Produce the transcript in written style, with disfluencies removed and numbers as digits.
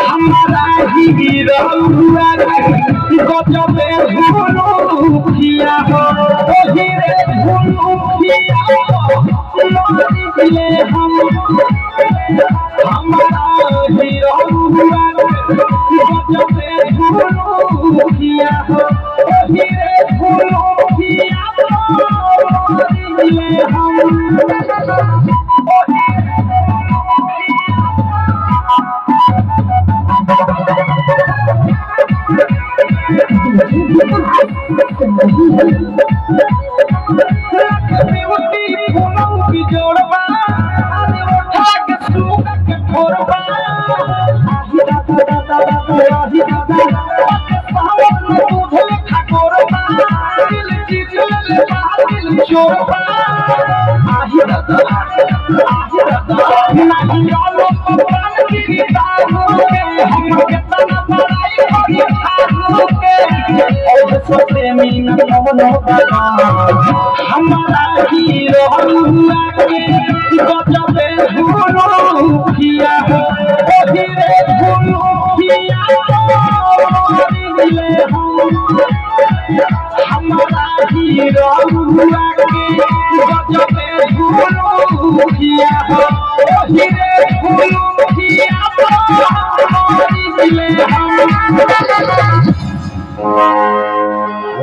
हमारा ही रहुआ गजबे भूलुखिया हो हीरे भूलुखिया ले हम हमारा ही रहुआ गजबे भूलुखिया हो हीरे भूलुखिया ले हम हमारा हीरो गजबे भूलुखिया हो हीरे भूलुखिया ले हम हमारा हीरो गजबे भूलुखिया हो हीरे भूलुखिया